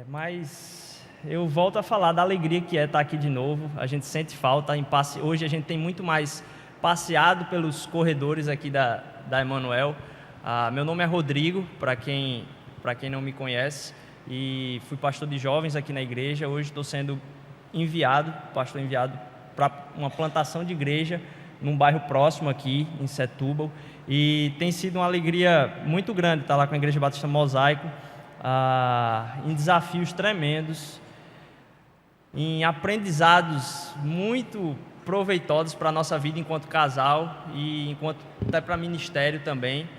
Mas eu volto a falar da alegria que é estar aqui de novo. A gente sente falta. Hoje a gente tem muito mais passeado pelos corredores aqui da Emanuel. Meu nome é Rodrigo, para quem não me conhece, e fui pastor de jovens aqui na igreja. Hoje estou sendo pastor enviado para uma plantação de igreja num bairro próximo aqui, em Setúbal. E tem sido uma alegria muito grande estar lá com a Igreja Batista Mosaico, em desafios tremendos, em aprendizados muito proveitosos para a nossa vida enquanto casal e até para ministério também.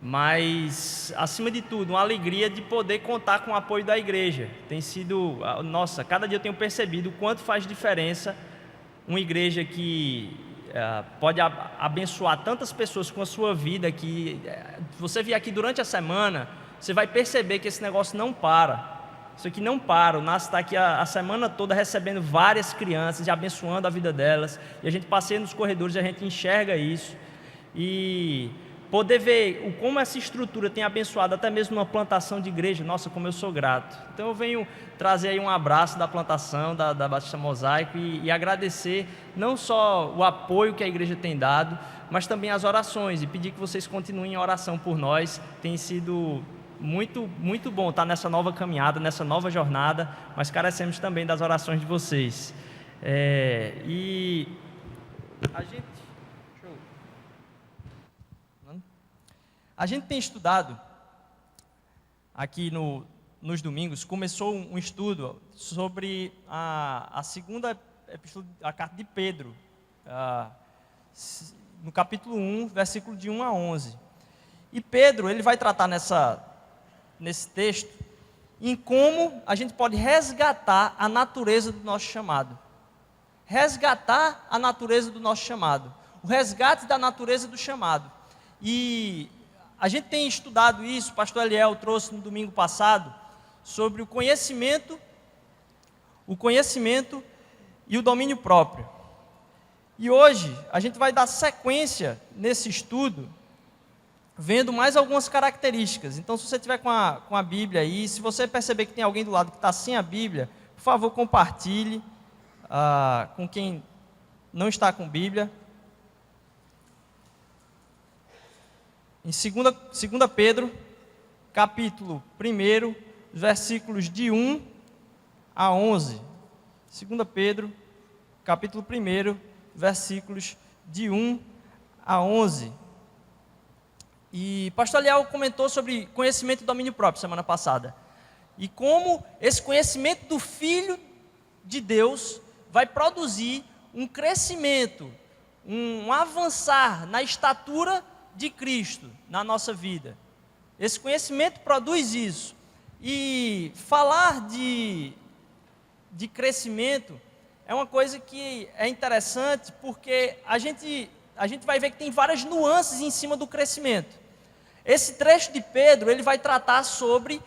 Mas, acima de tudo, uma alegria de poder contar com o apoio da igreja. Tem sido, cada dia eu tenho percebido o quanto faz diferença uma igreja que pode abençoar tantas pessoas com a sua vida, que você vier aqui durante a semana, você vai perceber que esse negócio não para. Isso aqui não para. O NAS está aqui a semana toda recebendo várias crianças e abençoando a vida delas. E a gente passeia nos corredores e a gente enxerga isso. E poder ver como essa estrutura tem abençoado até mesmo uma plantação de igreja, nossa, como eu sou grato. Então eu venho trazer aí um abraço da plantação, da Batista Mosaico e agradecer não só o apoio que a igreja tem dado, mas também as orações, e pedir que vocês continuem em oração por nós. Tem sido muito, muito bom estar nessa nova caminhada, nessa nova jornada, mas carecemos também das orações de vocês. E a gente tem estudado aqui nos domingos. Começou um estudo sobre a segunda epístola, a carta de Pedro, no capítulo 1, versículo de 1 a 11. E Pedro, ele vai tratar nesse texto em como a gente pode resgatar a natureza do nosso chamado. Resgatar a natureza do nosso chamado. O resgate da natureza do chamado. E a gente tem estudado isso, o pastor Eliel trouxe no domingo passado, sobre o conhecimento e o domínio próprio. E hoje a gente vai dar sequência nesse estudo, vendo mais algumas características. Então, se você tiver com a Bíblia aí, se você perceber que tem alguém do lado que está sem a Bíblia, por favor, compartilhe com quem não está com Bíblia. Em 2 Pedro, capítulo 1, versículos de 1 a 11. 2 Pedro, capítulo 1, versículos de 1 a 11. E pastor Eliel comentou sobre conhecimento e domínio próprio semana passada. E como esse conhecimento do Filho de Deus vai produzir um crescimento, um avançar na estatura de Cristo na nossa vida. Esse conhecimento produz isso. E falar de crescimento é uma coisa que é interessante, porque a gente vai ver que tem várias nuances em cima do crescimento. Esse trecho de Pedro, ele vai tratar sobre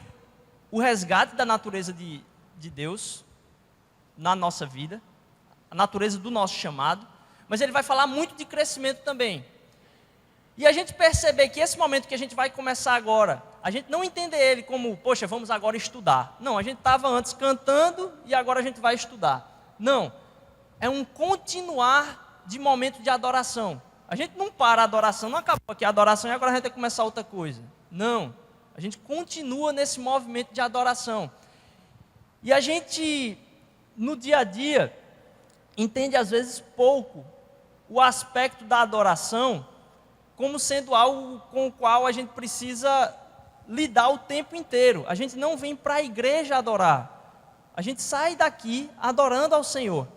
o resgate da natureza de Deus na nossa vida, a natureza do nosso chamado, mas ele vai falar muito de crescimento também. E a gente perceber que esse momento que a gente vai começar agora, a gente não entender ele como, poxa, vamos agora estudar. Não, a gente estava antes cantando e agora a gente vai estudar. Não, é um continuar de momento de adoração. A gente não para a adoração, não acabou aqui a adoração e agora a gente vai começar outra coisa. Não, a gente continua nesse movimento de adoração. E a gente, no dia a dia, entende às vezes pouco o aspecto da adoração como sendo algo com o qual a gente precisa lidar o tempo inteiro. A gente não vem para a igreja adorar. A gente sai daqui adorando ao Senhor.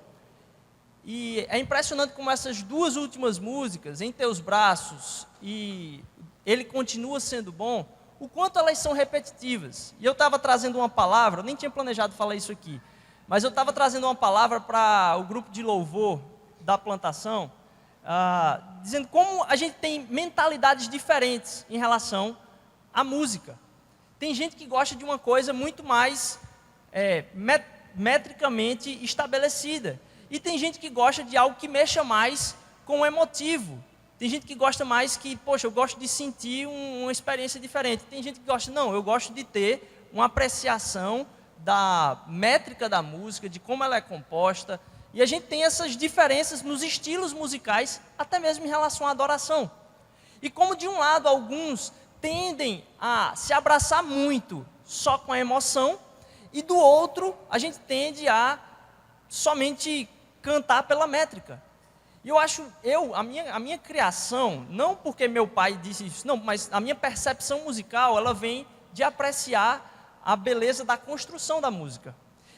E é impressionante como essas duas últimas músicas, Em Teus Braços e Ele Continua Sendo Bom, o quanto elas são repetitivas. E eu estava trazendo uma palavra, eu nem tinha planejado falar isso aqui, mas eu estava trazendo uma palavra para o grupo de louvor da plantação, dizendo como a gente tem mentalidades diferentes em relação à música. Tem gente que gosta de uma coisa muito mais metricamente estabelecida. E tem gente que gosta de algo que mexa mais com o emotivo. Tem gente que gosta mais que, poxa, eu gosto de sentir uma experiência diferente. Tem gente que gosta, não, eu gosto de ter uma apreciação da métrica da música, de como ela é composta, e a gente tem essas diferenças nos estilos musicais, até mesmo em relação à adoração. E como de um lado alguns tendem a se abraçar muito só com a emoção, e do outro a gente tende a somente cantar pela métrica. E eu acho, a minha criação, não porque meu pai disse isso, não, mas a minha percepção musical, ela vem de apreciar a beleza da construção da música.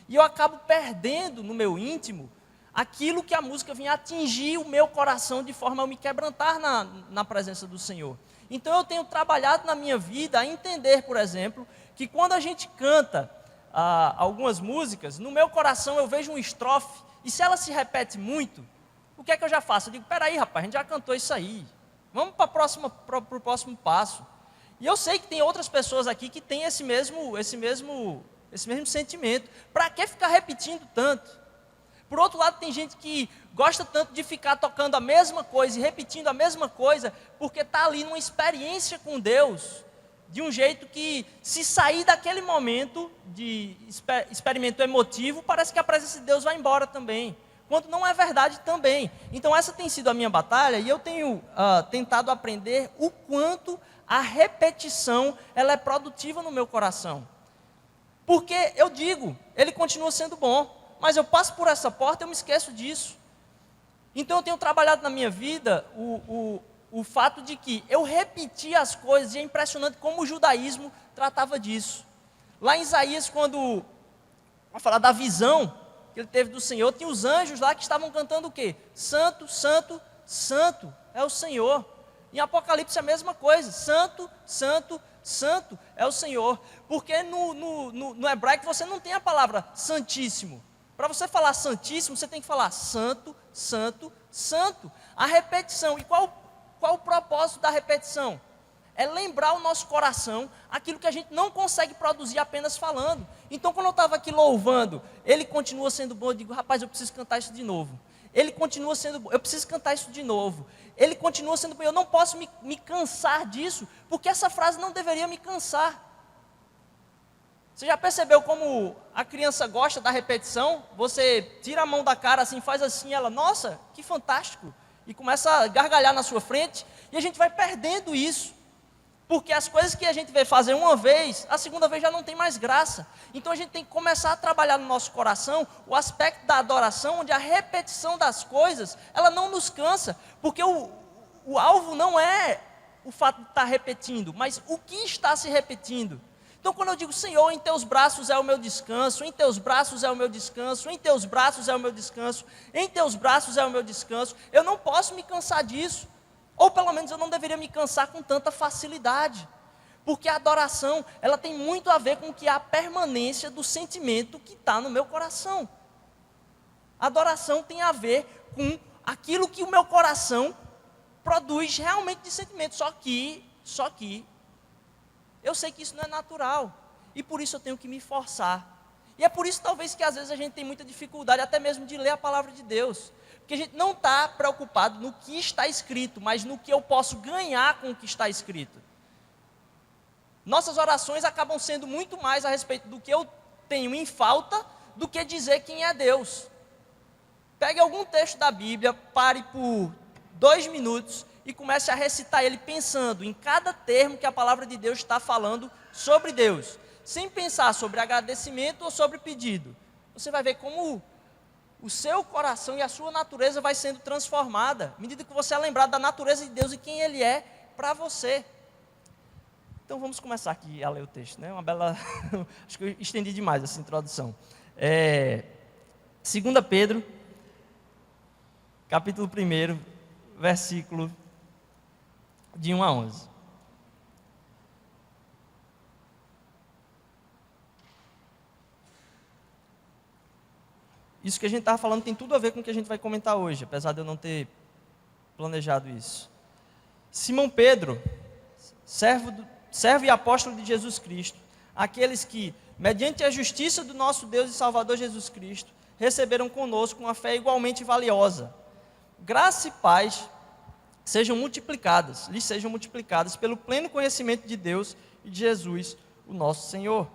E eu acabo perdendo no meu íntimo aquilo que a música vinha atingir o meu coração de forma a me quebrantar na presença do Senhor. Então eu tenho trabalhado na minha vida a entender, por exemplo, que quando a gente canta algumas músicas, no meu coração eu vejo uma estrofe, e se ela se repete muito, o que é que eu já faço? Eu digo, peraí rapaz, a gente já cantou isso aí, vamos para o próximo passo. E eu sei que tem outras pessoas aqui que têm esse mesmo sentimento. Para que ficar repetindo tanto? Por outro lado, tem gente que gosta tanto de ficar tocando a mesma coisa e repetindo a mesma coisa, porque está ali numa experiência com Deus, de um jeito que, se sair daquele momento de experimento emotivo, parece que a presença de Deus vai embora também, quando não é verdade também. Então essa tem sido a minha batalha, e eu tenho tentado aprender o quanto a repetição ela é produtiva no meu coração. Porque eu digo, ele continua sendo bom, mas eu passo por essa porta e eu me esqueço disso. Então eu tenho trabalhado na minha vida o fato de que eu repeti as coisas, e é impressionante como o judaísmo tratava disso. Lá em Isaías, quando vai falar da visão que ele teve do Senhor, tinha os anjos lá que estavam cantando o quê? Santo, santo, santo é o Senhor. Em Apocalipse é a mesma coisa, santo, santo, santo é o Senhor. Porque no hebraico você não tem a palavra santíssimo. Para você falar santíssimo, você tem que falar santo, santo, santo. A repetição. E qual o propósito da repetição? É lembrar o nosso coração aquilo que a gente não consegue produzir apenas falando. Então, quando eu estava aqui louvando, ele continua sendo bom, eu digo, rapaz, eu preciso cantar isso de novo. Ele continua sendo bom, eu preciso cantar isso de novo. Ele continua sendo bom, eu não posso me cansar disso, porque essa frase não deveria me cansar. Você já percebeu como a criança gosta da repetição? Você tira a mão da cara assim, faz assim, ela, nossa, que fantástico. E começa a gargalhar na sua frente, e a gente vai perdendo isso. Porque as coisas que a gente vê fazer uma vez, a segunda vez já não tem mais graça. Então a gente tem que começar a trabalhar no nosso coração o aspecto da adoração, onde a repetição das coisas, ela não nos cansa. Porque o alvo não é o fato de estar repetindo, mas o que está se repetindo. Então quando eu digo, Senhor, em teus braços é o meu descanso, em teus braços é o meu descanso, em teus braços é o meu descanso, em teus braços é o meu descanso, eu não posso me cansar disso. Ou pelo menos eu não deveria me cansar com tanta facilidade. Porque a adoração, ela tem muito a ver com que a permanência do sentimento que está no meu coração. A adoração tem a ver com aquilo que o meu coração produz realmente de sentimento. Só que, eu sei que isso não é natural. E por isso eu tenho que me forçar. E é por isso talvez que às vezes a gente tem muita dificuldade até mesmo de ler a palavra de Deus. Porque a gente não está preocupado no que está escrito, mas no que eu posso ganhar com o que está escrito. Nossas orações acabam sendo muito mais a respeito do que eu tenho em falta, do que dizer quem é Deus. Pegue algum texto da Bíblia, pare por 2 minutos e comece a recitar ele pensando em cada termo que a palavra de Deus está falando sobre Deus, sem pensar sobre agradecimento ou sobre pedido. Você vai ver como o seu coração e a sua natureza vai sendo transformada, à medida que você é lembrado da natureza de Deus e quem Ele é para você. Então vamos começar aqui a ler o texto, né? Uma bela, acho que eu estendi demais essa introdução. 2 Pedro, capítulo 1, versículo de 1 a 11. Isso que a gente estava falando tem tudo a ver com o que a gente vai comentar hoje, apesar de eu não ter planejado isso. Simão Pedro, servo e apóstolo de Jesus Cristo, aqueles que, mediante a justiça do nosso Deus e Salvador Jesus Cristo, receberam conosco uma fé igualmente valiosa. Graça e paz lhes sejam multiplicadas pelo pleno conhecimento de Deus e de Jesus, o nosso Senhor.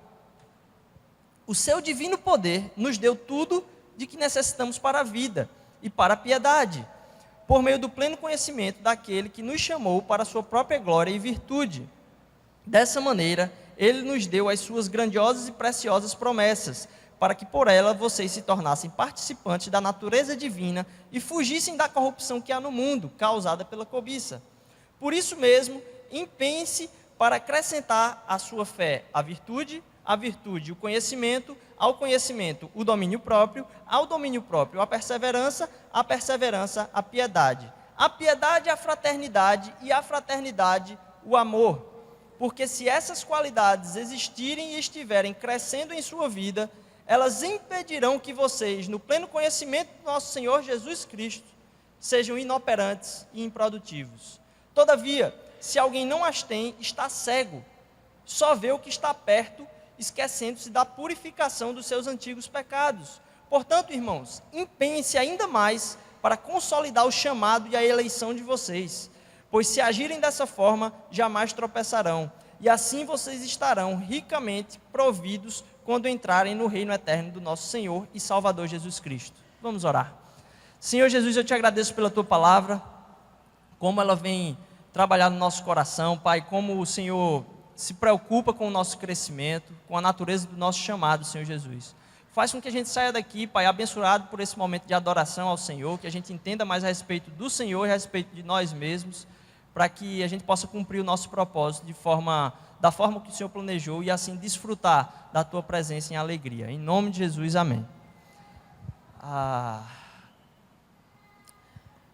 o seu divino poder nos deu tudo de que necessitamos para a vida e para a piedade, por meio do pleno conhecimento daquele que nos chamou para a sua própria glória e virtude. Dessa maneira, ele nos deu as suas grandiosas e preciosas promessas, para que por ela vocês se tornassem participantes da natureza divina e fugissem da corrupção que há no mundo, causada pela cobiça. Por isso mesmo, empenhe-se para acrescentar à sua fé a virtude o conhecimento, ao conhecimento o domínio próprio, ao domínio próprio a perseverança, a piedade a fraternidade e a fraternidade o amor. Porque se essas qualidades existirem e estiverem crescendo em sua vida, elas impedirão que vocês, no pleno conhecimento do nosso Senhor Jesus Cristo, sejam inoperantes e improdutivos. Todavia, se alguém não as tem, está cego, só vê o que está perto, esquecendo-se da purificação dos seus antigos pecados. Portanto, irmãos, empenhem-se ainda mais para consolidar o chamado e a eleição de vocês, pois se agirem dessa forma, jamais tropeçarão, e assim vocês estarão ricamente providos quando entrarem no reino eterno do nosso Senhor e Salvador Jesus Cristo. Vamos orar. Senhor Jesus, eu te agradeço pela tua palavra, como ela vem trabalhar no nosso coração, Pai, como o Senhor se preocupa com o nosso crescimento, com a natureza do nosso chamado, Senhor Jesus. Faz com que a gente saia daqui, Pai, abençoado por esse momento de adoração ao Senhor, que a gente entenda mais a respeito do Senhor e a respeito de nós mesmos, para que a gente possa cumprir o nosso propósito da forma que o Senhor planejou e assim desfrutar da tua presença em alegria. Em nome de Jesus, amém.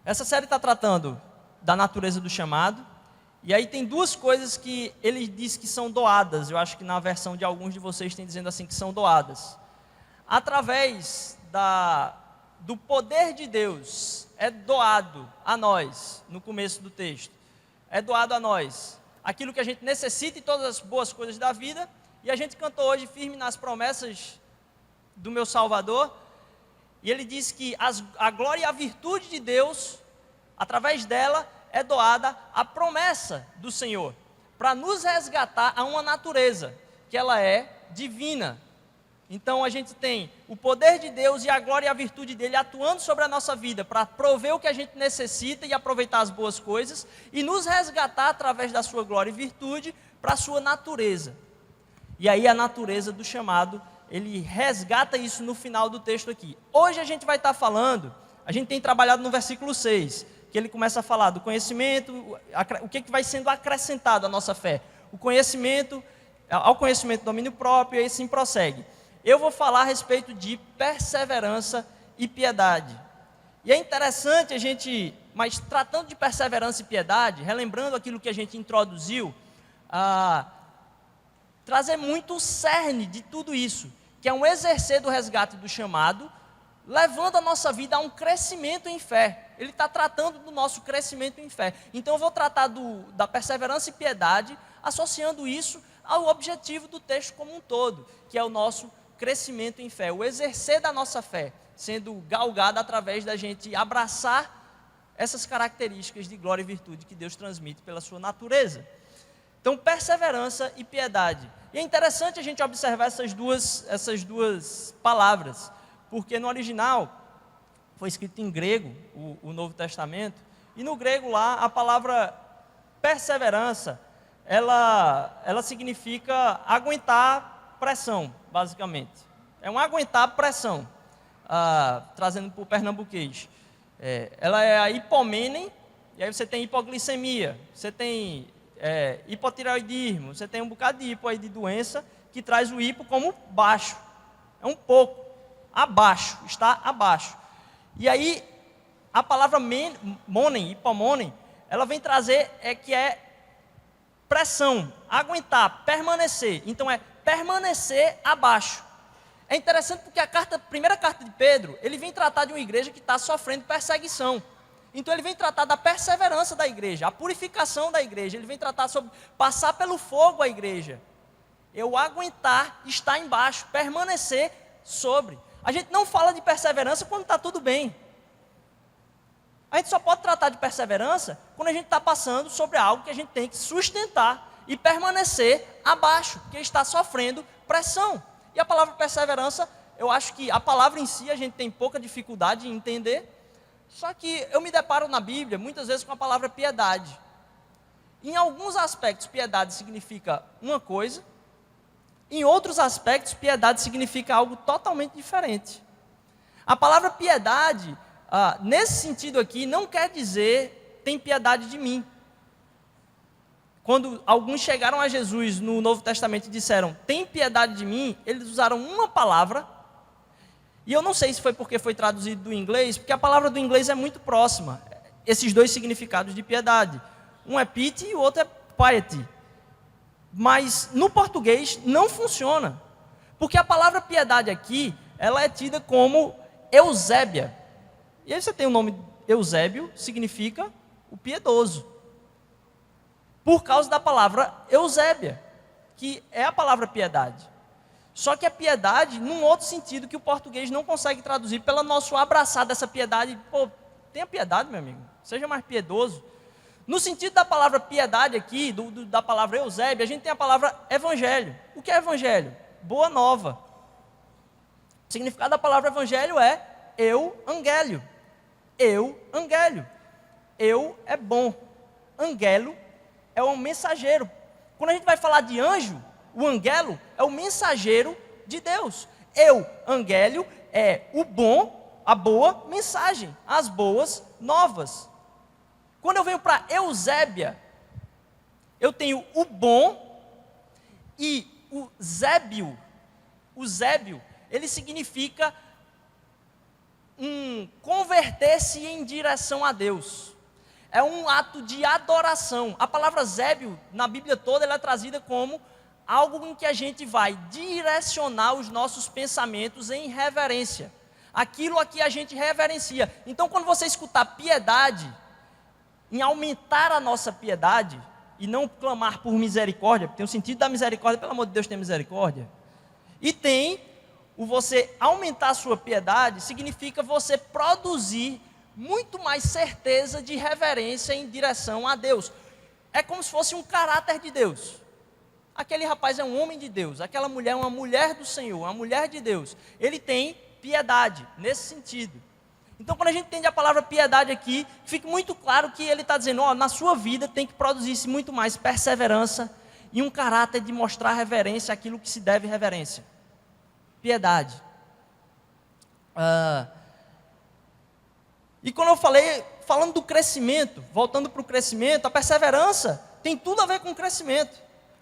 Essa série está tratando da natureza do chamado, e aí tem duas coisas que ele diz que são doadas. Eu acho que na versão de alguns de vocês tem dizendo assim que são doadas. Através do poder de Deus, é doado a nós, no começo do texto, é doado a nós aquilo que a gente necessita e todas as boas coisas da vida, e a gente cantou hoje firme nas promessas do meu Salvador, e ele diz que a glória e a virtude de Deus, através dela, é doada a promessa do Senhor, para nos resgatar a uma natureza, que ela é divina. Então a gente tem o poder de Deus e a glória e a virtude dele atuando sobre a nossa vida, para prover o que a gente necessita e aproveitar as boas coisas, e nos resgatar através da sua glória e virtude, para a sua natureza. E aí a natureza do chamado, ele resgata isso no final do texto aqui. Hoje a gente vai estar falando, a gente tem trabalhado no versículo 6, que ele começa a falar do conhecimento, o que vai sendo acrescentado à nossa fé. O conhecimento, ao conhecimento, domínio próprio, e assim prossegue. Eu vou falar a respeito de perseverança e piedade. E é interessante mas tratando de perseverança e piedade, relembrando aquilo que a gente introduziu, trazer muito o cerne de tudo isso, que é um exercer do resgate do chamado, levando a nossa vida a um crescimento em fé. Ele está tratando do nosso crescimento em fé. Então eu vou tratar da perseverança e piedade, associando isso ao objetivo do texto como um todo, que é o nosso crescimento em fé, o exercer da nossa fé, sendo galgado através da gente abraçar essas características de glória e virtude que Deus transmite pela sua natureza. Então, perseverança e piedade. E é interessante a gente observar essas duas palavras, porque no original foi escrito em grego, o Novo Testamento, e no grego lá a palavra perseverança, ela significa aguentar pressão, basicamente. É um aguentar pressão, trazendo para o pernambuquês. Ela é a hipomênem, e aí você tem hipoglicemia, você tem hipotireoidismo, você tem um bocado de hipo aí de doença, que traz o hipo como baixo, é um pouco, abaixo, está abaixo. E aí, a palavra monem, hipomonem, ela vem trazer que é pressão, aguentar, permanecer. Então é permanecer abaixo. É interessante porque a primeira carta de Pedro, ele vem tratar de uma igreja que está sofrendo perseguição. Então ele vem tratar da perseverança da igreja, a purificação da igreja. Ele vem tratar sobre passar pelo fogo a igreja. Eu aguentar, estar embaixo, permanecer sobre. A gente não fala de perseverança quando está tudo bem. A gente só pode tratar de perseverança quando a gente está passando sobre algo que a gente tem que sustentar e permanecer abaixo, porque está sofrendo pressão. E a palavra perseverança, eu acho que a palavra em si a gente tem pouca dificuldade em entender, só que eu me deparo na Bíblia muitas vezes com a palavra piedade. Em alguns aspectos, piedade significa uma coisa, em outros aspectos, piedade significa algo totalmente diferente. A palavra piedade, nesse sentido aqui, não quer dizer tem piedade de mim. Quando alguns chegaram a Jesus no Novo Testamento e disseram, tem piedade de mim, eles usaram uma palavra, e eu não sei se foi porque foi traduzido do inglês, porque a palavra do inglês é muito próxima, esses dois significados de piedade. Um é pity e o outro é piety. Mas no português não funciona, porque a palavra piedade aqui, ela é tida como Eusébia. E aí você tem o nome Eusébio, significa o piedoso. Por causa da palavra Eusébia, que é a palavra piedade. Só que a piedade, num outro sentido que o português não consegue traduzir, pelo nosso abraçar dessa piedade, tenha piedade, meu amigo, seja mais piedoso. No sentido da palavra piedade aqui, da palavra Eusébia, a gente tem a palavra evangelho. O que é evangelho? Boa nova. O significado da palavra evangelho é eu-angélio. Eu-angélio. Eu é bom. Angelo é um mensageiro. Quando a gente vai falar de anjo, o angelo é o mensageiro de Deus. Eu-angélio é o bom, a boa mensagem, as boas novas. Quando eu venho para Eusébia, eu tenho o bom e o zébio. O zébio, ele significa converter-se em direção a Deus. É um ato de adoração. A palavra zébio, na Bíblia toda, ela é trazida como algo em que a gente vai direcionar os nossos pensamentos em reverência. Aquilo a que a gente reverencia. Então, quando você escutar piedade, em aumentar a nossa piedade, e não clamar por misericórdia, porque tem o sentido da misericórdia, pelo amor de Deus, tem misericórdia. E tem o você aumentar a sua piedade, significa você produzir muito mais certeza de reverência em direção a Deus. É como se fosse um caráter de Deus. Aquele rapaz é um homem de Deus, aquela mulher é uma mulher do Senhor, uma mulher de Deus. Ele tem piedade, nesse sentido. Então, quando a gente entende a palavra piedade aqui, fica muito claro que ele está dizendo, na sua vida tem que produzir-se muito mais perseverança e um caráter de mostrar reverência àquilo que se deve reverência. Piedade. E quando eu falando do crescimento, voltando para o crescimento, a perseverança tem tudo a ver com o crescimento,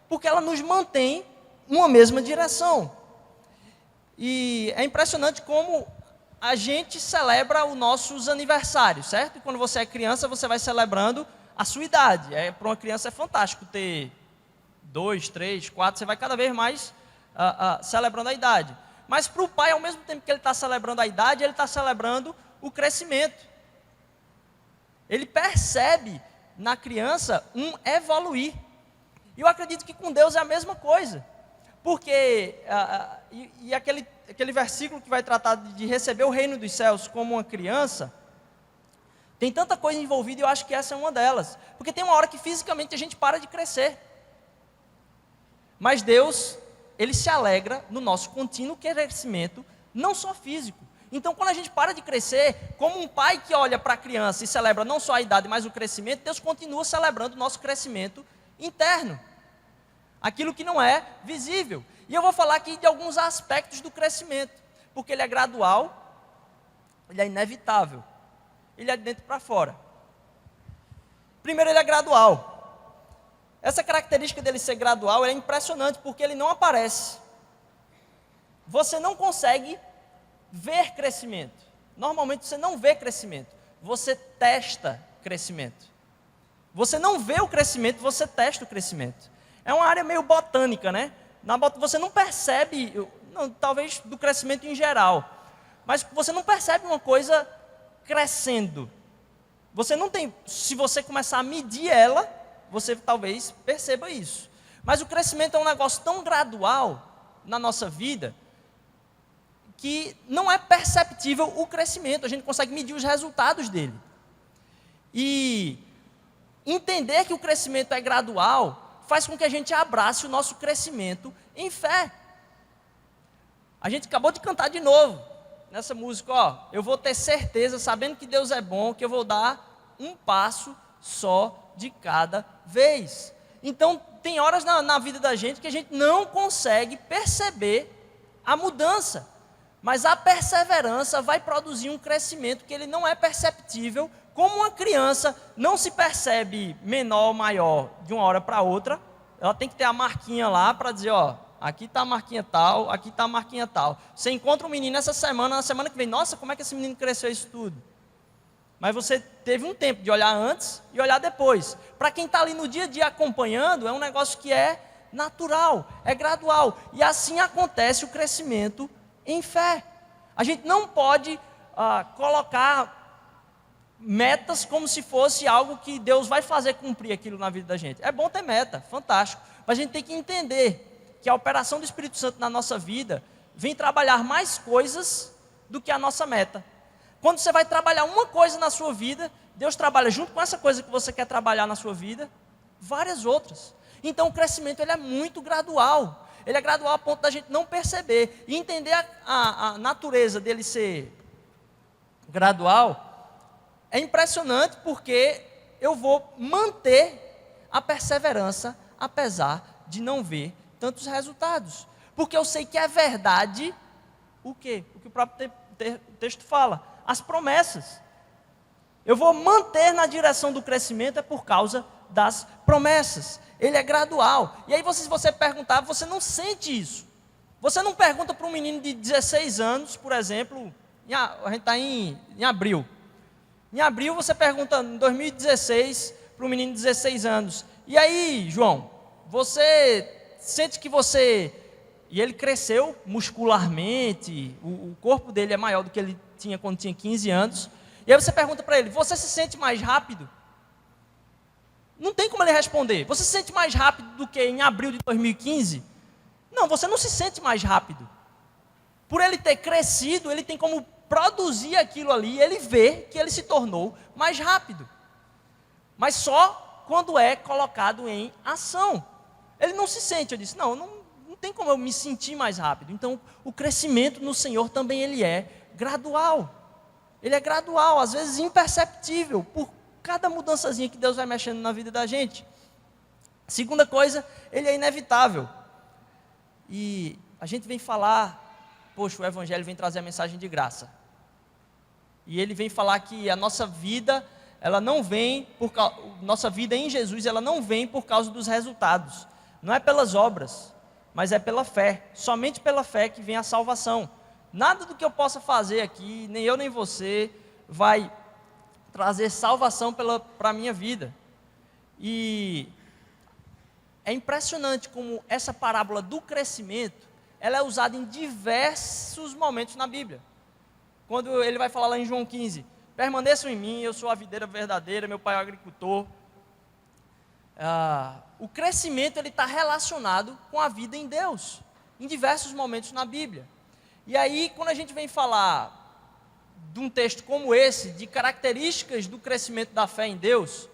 porque ela nos mantém numa mesma direção. E é impressionante como a gente celebra os nossos aniversários, certo? E quando você é criança, você vai celebrando a sua idade. Para uma criança é fantástico ter 2, 3, 4, você vai cada vez mais celebrando a idade. Mas para o pai, ao mesmo tempo que ele está celebrando a idade, ele está celebrando o crescimento. Ele percebe na criança um evoluir. E eu acredito que com Deus é a mesma coisa. Porque, aquele versículo que vai tratar de receber o reino dos céus como uma criança, tem tanta coisa envolvida e eu acho que essa é uma delas. Porque tem uma hora que fisicamente a gente para de crescer. Mas Deus, Ele se alegra no nosso contínuo crescimento, não só físico. Então, quando a gente para de crescer, como um pai que olha para a criança e celebra não só a idade, mas o crescimento, Deus continua celebrando o nosso crescimento interno. Aquilo que não é visível. E eu vou falar aqui de alguns aspectos do crescimento, porque ele é gradual, ele é inevitável, ele é de dentro para fora. Primeiro, ele é gradual. Essa característica dele ser gradual é impressionante, porque ele não aparece. Você não consegue ver crescimento. Normalmente você não vê crescimento, você testa crescimento. Você não vê o crescimento, você testa o crescimento. É uma área meio botânica, né? Você não percebe, talvez do crescimento em geral, mas você não percebe uma coisa crescendo. Você não tem, se você começar a medir ela, você talvez perceba isso. Mas o crescimento é um negócio tão gradual na nossa vida, que não é perceptível o crescimento, a gente consegue medir os resultados dele. E entender que o crescimento é gradual faz com que a gente abrace o nosso crescimento em fé. A gente acabou de cantar de novo nessa música, ó. Eu vou ter certeza, sabendo que Deus é bom, que eu vou dar um passo só de cada vez. Então, tem horas na vida da gente que a gente não consegue perceber a mudança. Mas a perseverança vai produzir um crescimento que ele não é perceptível. Como uma criança não se percebe menor ou maior de uma hora para outra, ela tem que ter a marquinha lá para dizer, ó, aqui está a marquinha tal, aqui está a marquinha tal. Você encontra um menino essa semana, na semana que vem, nossa, como é que esse menino cresceu isso tudo? Mas você teve um tempo de olhar antes e olhar depois. Para quem está ali no dia a dia acompanhando, é um negócio que é natural, é gradual. E assim acontece o crescimento em fé. A gente não pode colocar metas como se fosse algo que Deus vai fazer cumprir aquilo na vida da gente. É bom ter meta, fantástico. Mas a gente tem que entender que a operação do Espírito Santo na nossa vida vem trabalhar mais coisas do que a nossa meta. Quando você vai trabalhar uma coisa na sua vida, Deus trabalha junto com essa coisa que você quer trabalhar na sua vida, várias outras. Então o crescimento ele é muito gradual. Ele é gradual a ponto da gente não perceber. E entender a natureza dele ser gradual é impressionante, porque eu vou manter a perseverança apesar de não ver tantos resultados. Porque eu sei que é verdade o quê? O que o próprio texto fala. As promessas. Eu vou manter na direção do crescimento é por causa das promessas. Ele é gradual. E aí se você perguntar, você não sente isso. Você não pergunta para um menino de 16 anos, por exemplo, a gente está em abril. Em abril você pergunta, em 2016, para um menino de 16 anos, e aí, João, você sente que você... E ele cresceu muscularmente, o corpo dele é maior do que ele tinha quando tinha 15 anos. E aí você pergunta para ele, você se sente mais rápido? Não tem como ele responder. Você se sente mais rápido do que em abril de 2015? Não, você não se sente mais rápido. Por ele ter crescido, ele tem como produzir aquilo ali, ele vê que ele se tornou mais rápido. Mas só quando é colocado em ação. Ele não se sente, eu disse, não tem como eu me sentir mais rápido. Então, o crescimento no Senhor também ele é gradual. Ele é gradual, às vezes imperceptível, por cada mudançazinha que Deus vai mexendo na vida da gente. Segunda coisa, ele é inevitável. E a gente vem falar, poxa, o Evangelho vem trazer a mensagem de graça. E ele vem falar que a nossa vida, ela não vem, nossa vida em Jesus, ela não vem por causa dos resultados. Não é pelas obras, mas é pela fé. Somente pela fé que vem a salvação. Nada do que eu possa fazer aqui, nem eu nem você, vai trazer salvação para a minha vida. E é impressionante como essa parábola do crescimento, ela é usada em diversos momentos na Bíblia. Quando ele vai falar lá em João 15, permaneçam em mim, eu sou a videira verdadeira, meu pai é o agricultor. O crescimento ele está relacionado com a vida em Deus, em diversos momentos na Bíblia. E aí, quando a gente vem falar de um texto como esse, de características do crescimento da fé em Deus,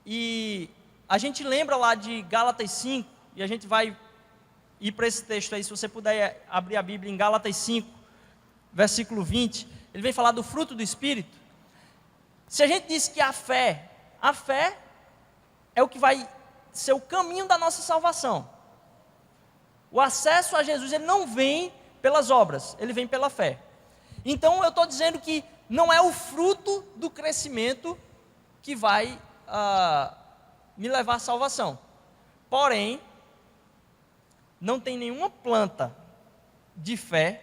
e a gente lembra lá de Gálatas 5, e a gente vai ir para esse texto aí, se você puder abrir a Bíblia em Gálatas 5, versículo 20, ele vem falar do fruto do Espírito. Se a gente diz que a fé é o que vai ser o caminho da nossa salvação. O acesso a Jesus, ele não vem pelas obras, ele vem pela fé. Então eu estou dizendo que não é o fruto do crescimento que vai me levar à salvação. Porém, não tem nenhuma planta de fé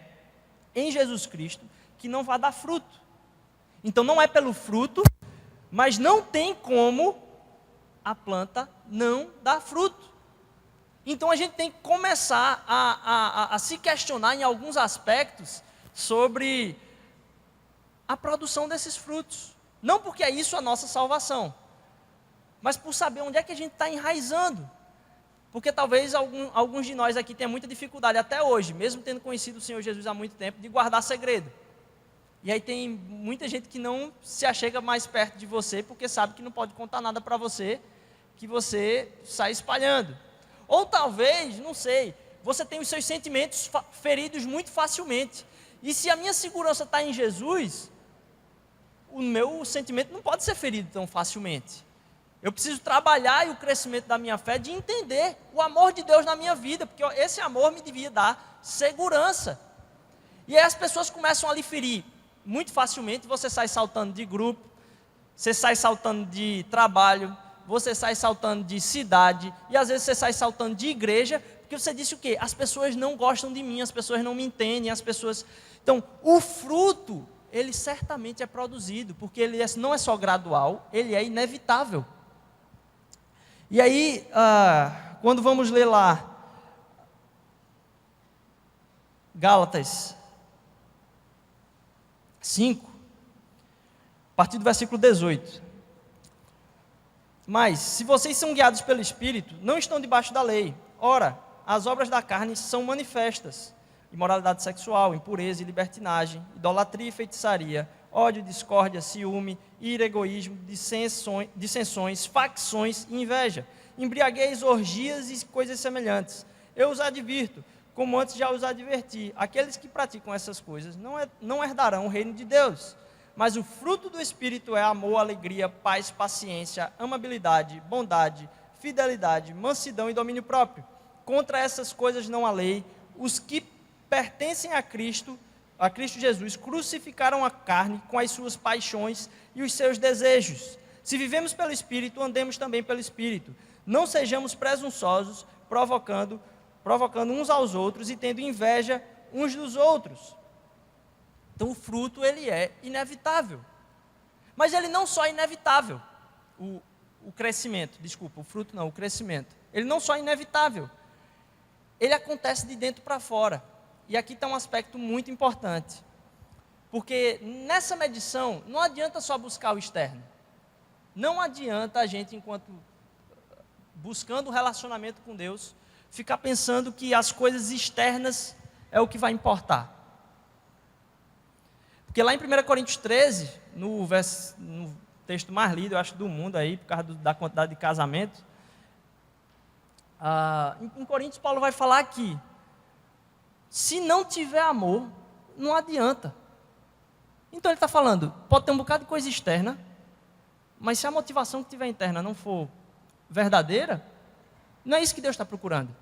em Jesus Cristo que não vá dar fruto. Então não é pelo fruto, mas não tem como a planta não dar fruto. Então a gente tem que começar a se questionar em alguns aspectos sobre a produção desses frutos. Não porque é isso a nossa salvação, mas por saber onde é que a gente está enraizando. Porque talvez alguns de nós aqui tenham muita dificuldade até hoje, mesmo tendo conhecido o Senhor Jesus há muito tempo, de guardar segredo. E aí tem muita gente que não se achega mais perto de você, porque sabe que não pode contar nada para você, que você sai espalhando. Ou talvez, não sei, você tem os seus sentimentos feridos muito facilmente. E se a minha segurança está em Jesus, o meu sentimento não pode ser ferido tão facilmente. Eu preciso trabalhar e o crescimento da minha fé de entender o amor de Deus na minha vida, porque esse amor me devia dar segurança. E aí as pessoas começam a lhe ferir muito facilmente, você sai saltando de grupo, você sai saltando de trabalho, você sai saltando de cidade, e às vezes você sai saltando de igreja, porque você disse o quê? As pessoas não gostam de mim, as pessoas não me entendem, as pessoas... Então, o fruto, ele certamente é produzido, porque ele não é só gradual, ele é inevitável. E aí, quando vamos ler lá, Gálatas 5, a partir do versículo 18. Mas, se vocês são guiados pelo Espírito, não estão debaixo da lei. Ora, as obras da carne são manifestas: imoralidade sexual, impureza e libertinagem, idolatria e feitiçaria, ódio, discórdia, ciúme, ira, egoísmo, dissensões, facções e inveja, embriaguez, orgias e coisas semelhantes. Eu os advirto, como antes já os adverti, aqueles que praticam essas coisas não herdarão o reino de Deus. Mas o fruto do Espírito é amor, alegria, paz, paciência, amabilidade, bondade, fidelidade, mansidão e domínio próprio. Contra essas coisas não há lei. Os que pertencem a Cristo Jesus, crucificaram a carne com as suas paixões e os seus desejos. Se vivemos pelo Espírito, andemos também pelo Espírito. Não sejamos presunçosos, provocando uns aos outros e tendo inveja uns dos outros. Então o fruto, ele é inevitável. Mas ele não só é inevitável, o crescimento, desculpa, o fruto não, o crescimento. Ele não só é inevitável, ele acontece de dentro para fora. E aqui está um aspecto muito importante. Porque nessa medição, não adianta só buscar o externo. Não adianta a gente, enquanto buscando o relacionamento com Deus, ficar pensando que as coisas externas é o que vai importar. Porque lá em 1 Coríntios 13, no texto mais lido, eu acho, do mundo aí, por causa da quantidade de casamento, em Coríntios Paulo vai falar que se não tiver amor, não adianta. Então ele está falando, pode ter um bocado de coisa externa, mas se a motivação que tiver interna não for verdadeira, não é isso que Deus está procurando.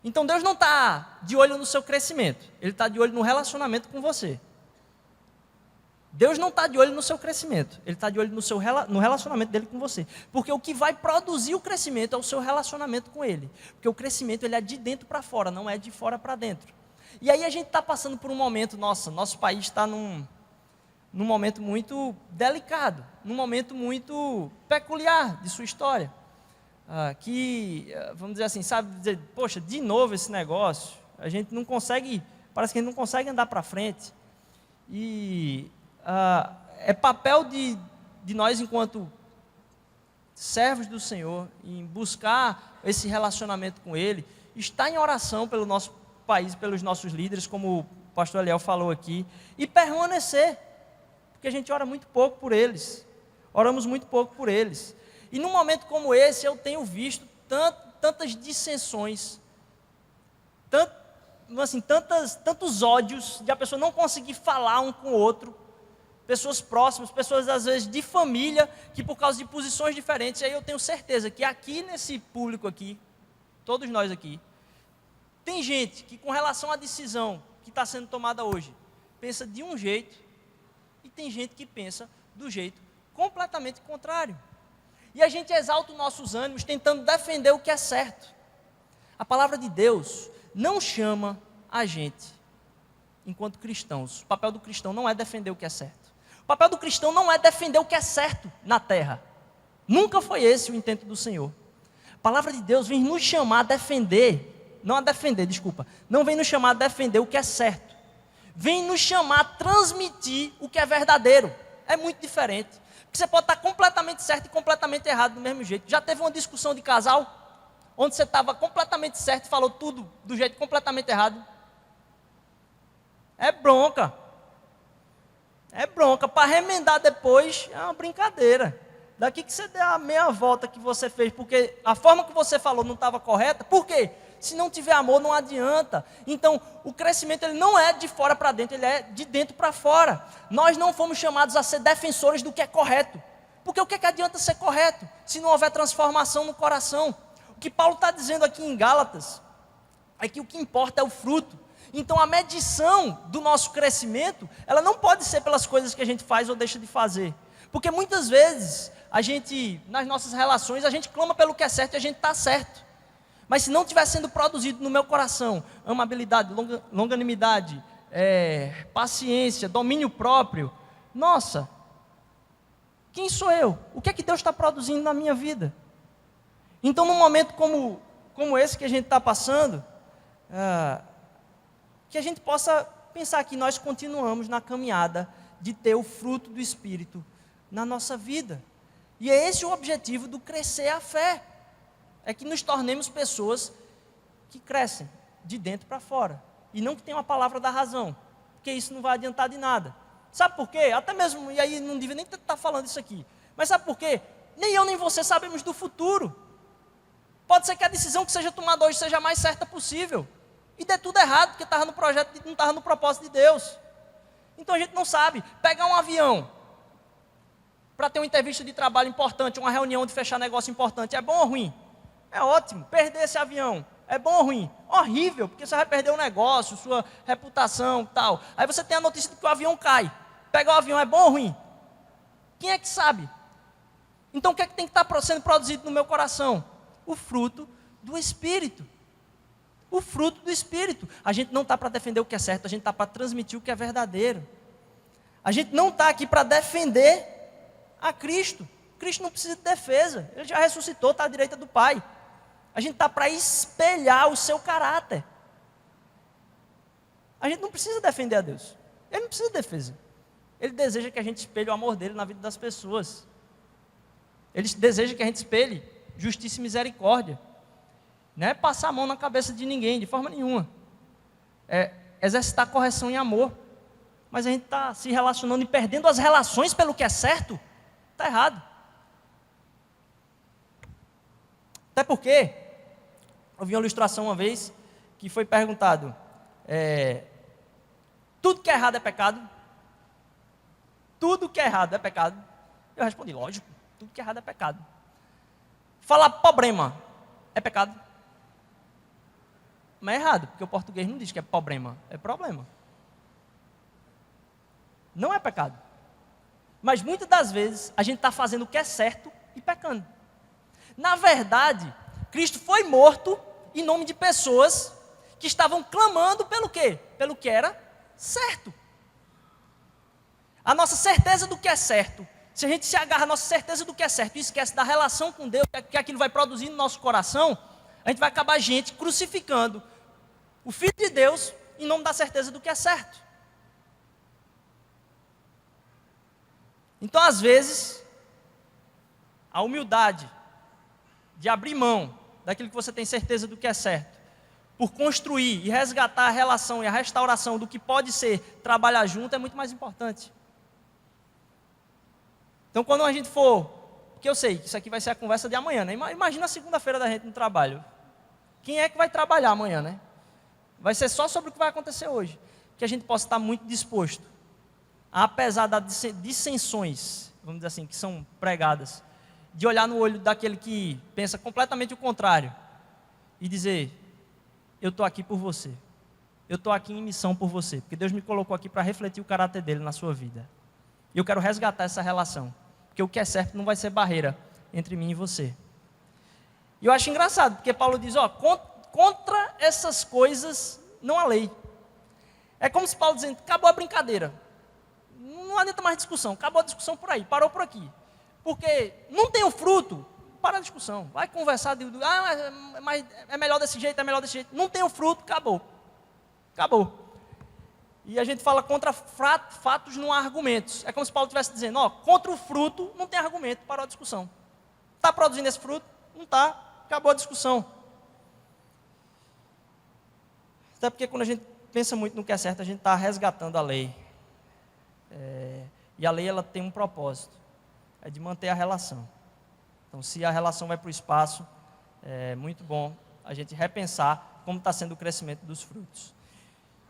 Então Deus não está de olho no seu crescimento, Ele está de olho no relacionamento com você. Deus não está de olho no seu crescimento, Ele está de olho no relacionamento dele com você. Porque o que vai produzir o crescimento é o seu relacionamento com Ele. Porque o crescimento, ele é de dentro para fora, não é de fora para dentro. E aí a gente está passando por um momento, nosso país está num momento muito delicado, num momento muito peculiar de sua história. Vamos dizer assim, poxa, de novo esse negócio, a gente não consegue, parece que a gente não consegue andar para frente. E é papel de nós, enquanto servos do Senhor, em buscar esse relacionamento com Ele, estar em oração pelo nosso país, pelos nossos líderes, como o pastor Eliel falou aqui, e permanecer, porque a gente ora muito pouco por eles, oramos muito pouco por eles. E num momento como esse, eu tenho visto tantas dissensões, tantos ódios, de a pessoa não conseguir falar um com o outro, pessoas próximas, pessoas às vezes de família, que por causa de posições diferentes, aí eu tenho certeza que aqui nesse público aqui, todos nós aqui, tem gente que com relação à decisão que está sendo tomada hoje, pensa de um jeito, e tem gente que pensa do jeito completamente contrário. E a gente exalta os nossos ânimos tentando defender o que é certo. A palavra de Deus não chama a gente, enquanto cristãos, o papel do cristão não é defender o que é certo. O papel do cristão não é defender o que é certo na terra. Nunca foi esse o intento do Senhor. A palavra de Deus vem nos chamar a defender, não vem nos chamar a defender o que é certo. Vem nos chamar a transmitir o que é verdadeiro. É muito diferente. Porque você pode estar completamente certo e completamente errado do mesmo jeito. Já teve uma discussão de casal, onde você estava completamente certo e falou tudo do jeito completamente errado? É bronca. É bronca. Para remendar depois, é uma brincadeira. Daqui que você der a meia volta que você fez, porque a forma que você falou não estava correta. Por quê? Se não tiver amor, não adianta. Então, o crescimento ele não é de fora para dentro, ele é de dentro para fora. Nós não fomos chamados a ser defensores do que é correto. Porque o que adianta ser correto se não houver transformação no coração? O que Paulo está dizendo aqui em Gálatas é que o que importa é o fruto. Então a medição do nosso crescimento, ela não pode ser pelas coisas que a gente faz ou deixa de fazer. Porque muitas vezes, nas nossas relações, a gente clama pelo que é certo e a gente está certo. Mas se não estiver sendo produzido no meu coração, amabilidade, longanimidade, paciência, domínio próprio, nossa, quem sou eu? O que é que Deus está produzindo na minha vida? Então num momento como esse que a gente está passando, que a gente possa pensar que nós continuamos na caminhada de ter o fruto do Espírito na nossa vida. E é esse o objetivo do crescer a fé. É que nos tornemos pessoas que crescem de dentro para fora. E não que tenham a palavra da razão. Porque isso não vai adiantar de nada. Sabe por quê? Até mesmo, e aí não devia nem estar falando isso aqui. Mas sabe por quê? Nem eu nem você sabemos do futuro. Pode ser que a decisão que seja tomada hoje seja a mais certa possível. E dê tudo errado, porque estava no projeto, não estava no propósito de Deus. Então a gente não sabe. Pegar um avião para ter uma entrevista de trabalho importante, uma reunião de fechar negócio importante, é bom ou ruim? É ótimo. Perder esse avião, é bom ou ruim? Horrível, porque você vai perder o negócio, sua reputação e tal. Aí você tem a notícia de que o avião cai. Pegar o avião é bom ou ruim? Quem é que sabe? Então o que é que tem que estar sendo produzido no meu coração? O fruto do Espírito. O fruto do Espírito. A gente não está para defender o que é certo, a gente está para transmitir o que é verdadeiro. A gente não está aqui para defender a Cristo. Cristo não precisa de defesa, Ele já ressuscitou, está à direita do Pai. A gente está para espelhar o seu caráter. A gente não precisa defender a Deus, Ele não precisa de defesa. Ele deseja que a gente espelhe o amor dEle na vida das pessoas. Ele deseja que a gente espelhe justiça e misericórdia. Não é passar a mão na cabeça de ninguém, de forma nenhuma. É exercitar correção em amor. Mas a gente está se relacionando e perdendo as relações pelo que é certo. Está errado. Até porque, eu vi uma ilustração uma vez, que foi perguntado, tudo que é errado é pecado? Tudo que é errado é pecado? Eu respondi, lógico, tudo que é errado é pecado. Falar problema é pecado? Mas é errado, porque o português não diz que é problema, é problema. Não é pecado. Mas muitas das vezes a gente está fazendo o que é certo e pecando. Na verdade, Cristo foi morto em nome de pessoas que estavam clamando pelo quê? Pelo que era certo. A nossa certeza do que é certo, se a gente se agarra à nossa certeza do que é certo e esquece da relação com Deus, que aquilo vai produzir no nosso coração, a gente vai acabar crucificando o Filho de Deus em nome da certeza do que é certo. Então, às vezes, a humildade de abrir mão daquilo que você tem certeza do que é certo, por construir e resgatar a relação e a restauração do que pode ser trabalhar junto, é muito mais importante. Então, quando a gente for, porque eu sei que isso aqui vai ser a conversa de amanhã, né? Imagina a segunda-feira da gente no trabalho. Quem é que vai trabalhar amanhã, né? Vai ser só sobre o que vai acontecer hoje. Que a gente possa estar muito disposto, apesar das dissensões, vamos dizer assim, que são pregadas, de olhar no olho daquele que pensa completamente o contrário e dizer, eu estou aqui por você. Eu estou aqui em missão por você, porque Deus me colocou aqui para refletir o caráter dele na sua vida. E eu quero resgatar essa relação, porque o que é certo não vai ser barreira entre mim e você. E eu acho engraçado, porque Paulo diz, contra essas coisas não há lei. É como se Paulo dizendo, acabou a brincadeira. Não adianta mais discussão, acabou a discussão por aí, parou por aqui. Porque não tem o fruto, para a discussão. Vai conversar, mas é melhor desse jeito, é melhor desse jeito. Não tem o fruto, acabou. Acabou. E a gente fala contra fatos, não há argumentos. É como se Paulo estivesse dizendo, contra o fruto não tem argumento, parou a discussão. Está produzindo esse fruto? Não está, acabou a discussão. Até porque quando a gente pensa muito no que é certo, a gente está resgatando a lei. E a lei ela tem um propósito, é de manter a relação. Então se a relação vai para o espaço, é muito bom a gente repensar como está sendo o crescimento dos frutos.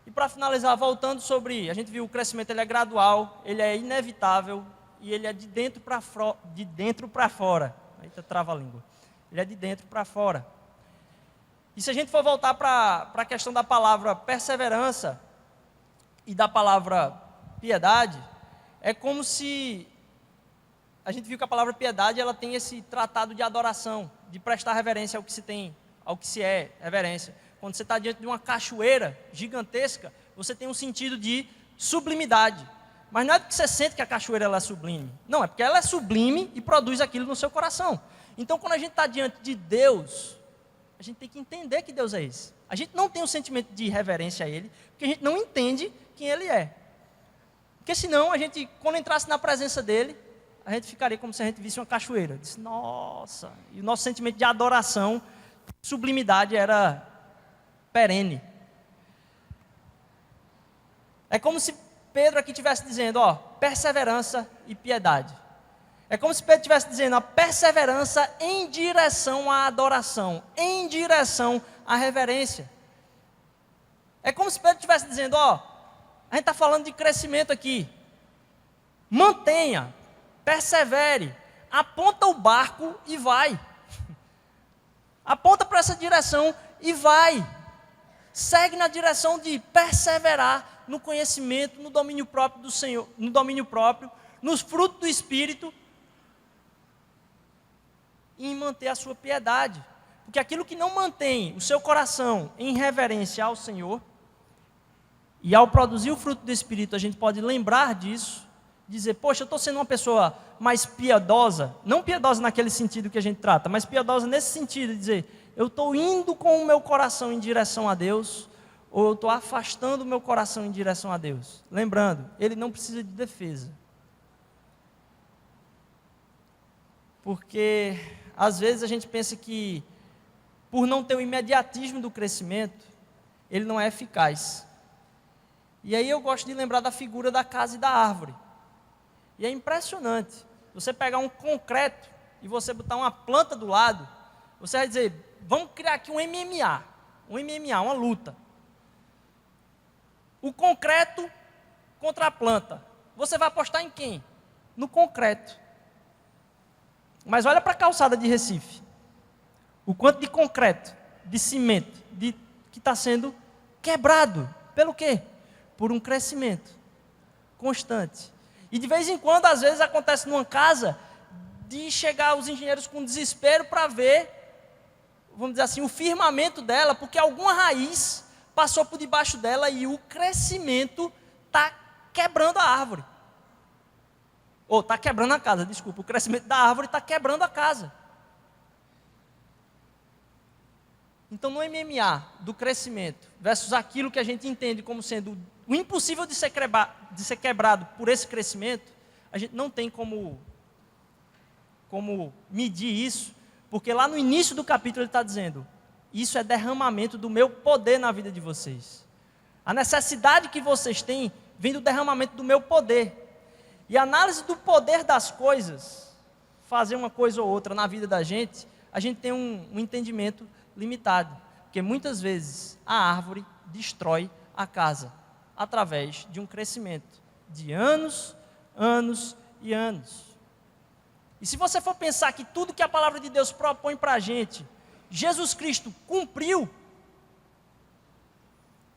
E para finalizar, voltando sobre, a gente viu o crescimento, ele é gradual, ele é inevitável e ele é de dentro para fora. Eita, trava a língua. Ele é de dentro para fora. E se a gente for voltar para a questão da palavra perseverança e da palavra piedade, é como se a gente viu que a palavra piedade, ela tem esse tratado de adoração, de prestar reverência ao que se tem, ao que se é reverência. Quando você está diante de uma cachoeira gigantesca, você tem um sentido de sublimidade. Mas não é porque você sente que a cachoeira ela é sublime. Não, é porque ela é sublime e produz aquilo no seu coração. Então, quando a gente está diante de Deus, a gente tem que entender que Deus é esse. A gente não tem um sentimento de reverência a Ele, porque a gente não entende quem Ele é. Porque senão, a gente, quando entrasse na presença dEle, a gente ficaria como se a gente visse uma cachoeira. Disse, nossa! E o nosso sentimento de adoração, sublimidade era perene. É como se Pedro aqui estivesse dizendo, ó, perseverança e piedade. É como se Pedro estivesse dizendo, a perseverança em direção à adoração, em direção à reverência. É como se Pedro estivesse dizendo, ó, a gente está falando de crescimento aqui. Mantenha, persevere, aponta o barco e vai. Aponta para essa direção e vai. Segue na direção de perseverar no conhecimento, no domínio próprio do Senhor, no domínio próprio, nos frutos do Espírito e em manter a sua piedade. Porque aquilo que não mantém o seu coração em reverência ao Senhor, e ao produzir o fruto do Espírito, a gente pode lembrar disso, dizer, poxa, eu estou sendo uma pessoa mais piedosa, não piedosa naquele sentido que a gente trata, mas piedosa nesse sentido, de dizer, eu estou indo com o meu coração em direção a Deus, ou eu estou afastando o meu coração em direção a Deus. Lembrando, ele não precisa de defesa. Porque, às vezes, a gente pensa que, por não ter o imediatismo do crescimento, ele não é eficaz. E aí eu gosto de lembrar da figura da casa e da árvore. E é impressionante. Você pegar um concreto e você botar uma planta do lado, você vai dizer, vamos criar aqui um MMA, uma luta. O concreto contra a planta. Você vai apostar em quem? No concreto. Mas olha para a calçada de Recife. O quanto de concreto, de cimento, que está sendo quebrado. Pelo quê? Por um crescimento constante. E de vez em quando, às vezes, acontece numa casa de chegar os engenheiros com desespero para ver, vamos dizer assim, o firmamento dela, porque alguma raiz passou por debaixo dela e o crescimento está quebrando a árvore. Ou está quebrando a casa, desculpa. O crescimento da árvore está quebrando a casa. Então, no MMA do crescimento versus aquilo que a gente entende como sendo o impossível de ser quebrado por esse crescimento, a gente não tem como medir isso, porque lá no início do capítulo ele está dizendo, isso é derramamento do meu poder na vida de vocês. A necessidade que vocês têm vem do derramamento do meu poder. E a análise do poder das coisas, fazer uma coisa ou outra na vida da gente, a gente tem um entendimento limitado. Porque muitas vezes a árvore destrói a casa, através de um crescimento de anos, anos e anos. E se você for pensar que tudo que a palavra de Deus propõe para a gente, Jesus Cristo cumpriu,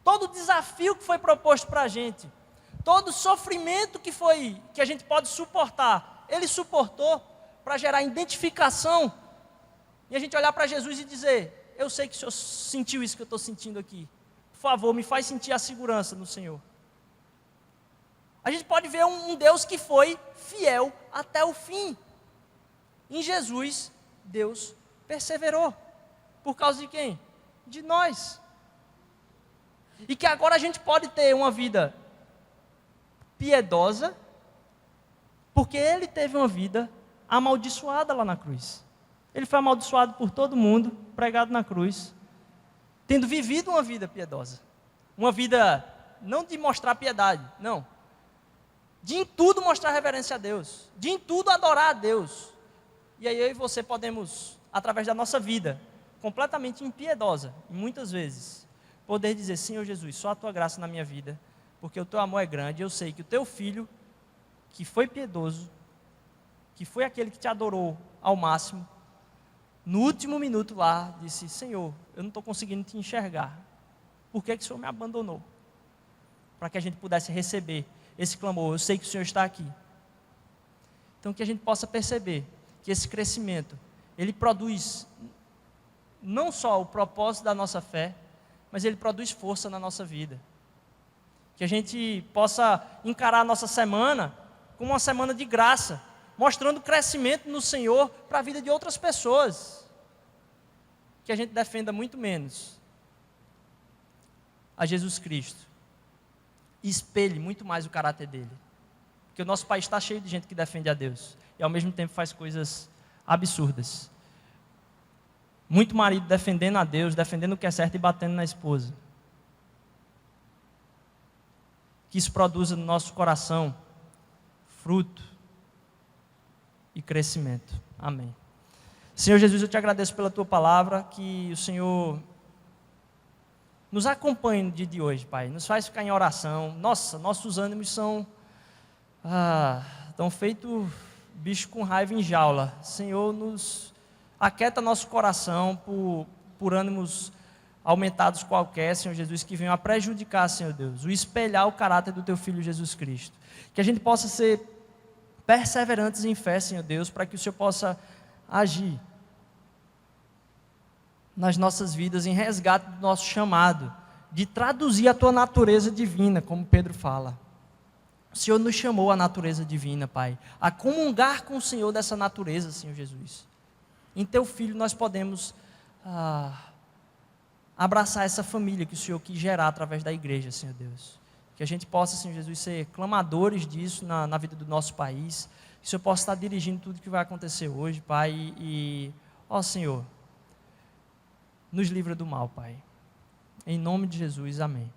todo o desafio que foi proposto para a gente, todo o sofrimento que a gente pode suportar, Ele suportou para gerar identificação, e a gente olhar para Jesus e dizer, eu sei que o Senhor sentiu isso que eu estou sentindo aqui, por favor, me faz sentir a segurança no Senhor. A gente pode ver um Deus que foi fiel até o fim. Em Jesus, Deus perseverou. Por causa de quem? De nós. E que agora a gente pode ter uma vida piedosa, porque Ele teve uma vida amaldiçoada lá na cruz. Ele foi amaldiçoado por todo mundo, pregado na cruz, tendo vivido uma vida piedosa. Uma vida não de mostrar piedade, não. De em tudo mostrar reverência a Deus. De em tudo adorar a Deus. E aí eu e você podemos, através da nossa vida, completamente impiedosa, muitas vezes, poder dizer, Senhor Jesus, só a tua graça na minha vida, porque o teu amor é grande, eu sei que o teu filho, que foi piedoso, que foi aquele que te adorou ao máximo, no último minuto lá, disse, Senhor, eu não estou conseguindo te enxergar, por que o Senhor me abandonou? Para que a gente pudesse receber esse clamor, eu sei que o Senhor está aqui. Então que a gente possa perceber que esse crescimento, ele produz não só o propósito da nossa fé, mas ele produz força na nossa vida. Que a gente possa encarar a nossa semana como uma semana de graça, mostrando crescimento no Senhor para a vida de outras pessoas. Que a gente defenda muito menos a Jesus Cristo e espelhe muito mais o caráter dele. Porque o nosso país está cheio de gente que defende a Deus e ao mesmo tempo faz coisas absurdas. Muito marido defendendo a Deus, defendendo o que é certo e batendo na esposa. Que isso produza no nosso coração fruto e crescimento. Amém. Senhor Jesus, eu te agradeço pela tua palavra, que o Senhor nos acompanhe no dia de hoje, Pai. Nos faz ficar em oração. Nossa, nossos ânimos são estão feito bicho com raiva em jaula. Senhor, nos aquieta nosso coração por ânimos aumentados qualquer, Senhor Jesus, que venham a prejudicar, Senhor Deus, o espelhar o caráter do teu Filho Jesus Cristo. Que a gente possa ser perseverantes em fé, Senhor Deus, para que o Senhor possa agir nas nossas vidas em resgate do nosso chamado, de traduzir a tua natureza divina, como Pedro fala. O Senhor nos chamou à natureza divina, Pai, a comungar com o Senhor dessa natureza, Senhor Jesus. Em teu Filho nós podemos abraçar essa família que o Senhor quis gerar através da igreja, Senhor Deus. Que a gente possa, Senhor Jesus, ser clamadores disso na vida do nosso país. Que o Senhor possa estar dirigindo tudo que vai acontecer hoje, Pai. Ó Senhor, nos livra do mal, Pai. Em nome de Jesus, amém.